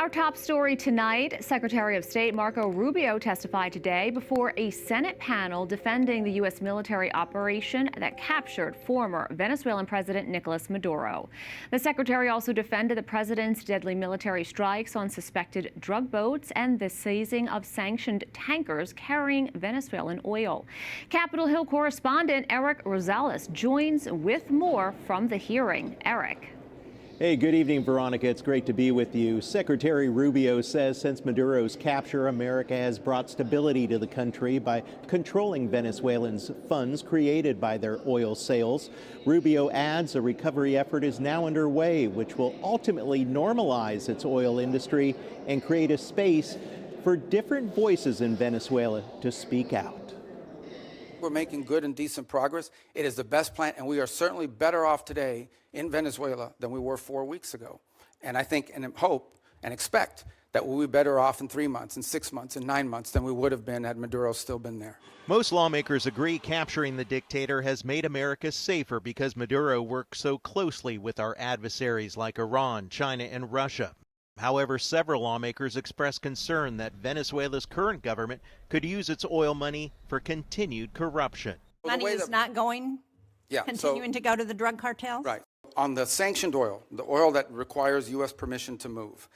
Our top story tonight, Secretary of State Marco Rubio testified today before a Senate panel defending the U.S. military operation that captured former Venezuelan President Nicolás Maduro. The secretary also defended the president's deadly military strikes on suspected drug boats and the seizing of sanctioned tankers carrying Venezuelan oil. Capitol Hill correspondent Erik Rosales joins with more from the hearing. Erik. Hey, good evening, Veronica. It's great to be with you. Secretary Rubio says since Maduro's capture, America has brought stability to the country by controlling Venezuelans' funds created by their oil sales. Rubio adds a recovery effort is now underway, which will ultimately normalize its oil industry and create a space for different voices in Venezuela to speak out. We're making good and decent progress. It is the best plan, and we are certainly better off today in Venezuela than we were 4 weeks ago. And I think and hope and expect that we'll be better off in 3 months, in 6 months, in 9 months than we would have been had Maduro still been there. Most lawmakers agree capturing the dictator has made America safer because Maduro works so closely with our adversaries like Iran, China, and Russia. However, several lawmakers express concern that Venezuela's current government could use its oil money for continued corruption. Money is not going, continuing to go to the drug cartels? Right. On the sanctioned oil, the oil that requires U.S. permission to move,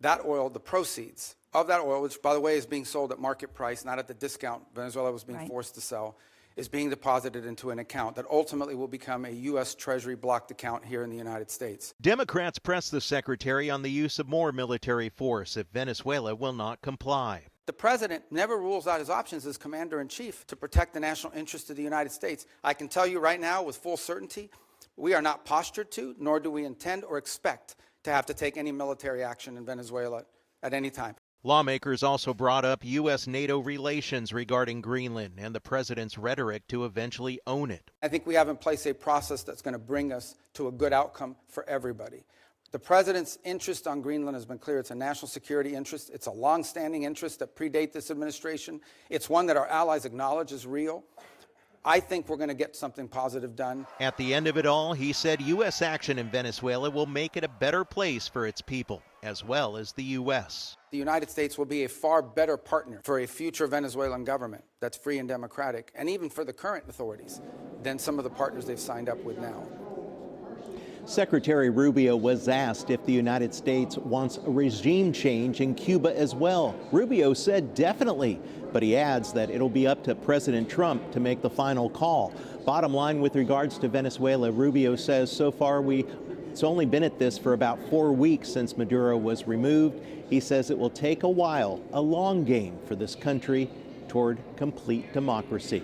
that oil, the proceeds of that oil, which, by the way, is being sold at market price, not at the discount Venezuela was being forced to sell, is being deposited into an account that ultimately will become a U.S. Treasury blocked account here in the United States. Democrats press the secretary on the use of more military force if Venezuela will not comply. The president never rules out his options as commander-in-chief to protect the national interest of the United States. I can tell you right now with full certainty, we are not postured to, nor do we intend or expect to have to take any military action in Venezuela at any time. Lawmakers also brought up U.S.-NATO relations regarding Greenland and the president's rhetoric to eventually own it. I think we have in place a process that's going to bring us to a good outcome for everybody. The president's interest on Greenland has been clear. It's a national security interest. It's a long-standing interest that predates this administration. It's one that our allies acknowledge is real. I think we're going to get something positive done. At the end of it all, he said U.S. action in Venezuela will make it a better place for its people, as well as the U.S. The United States will be a far better partner for a future Venezuelan government that's free and democratic, and even for the current authorities, than some of the partners they've signed up with now. Secretary Rubio was asked if the United States wants a regime change in Cuba as well. Rubio said definitely, but he adds that it'll be up to President Trump to make the final call. Bottom line with regards to Venezuela, Rubio says so far it's only been at this for about 4 weeks since Maduro was removed. He says it will take a while, a long game for this country toward complete democracy.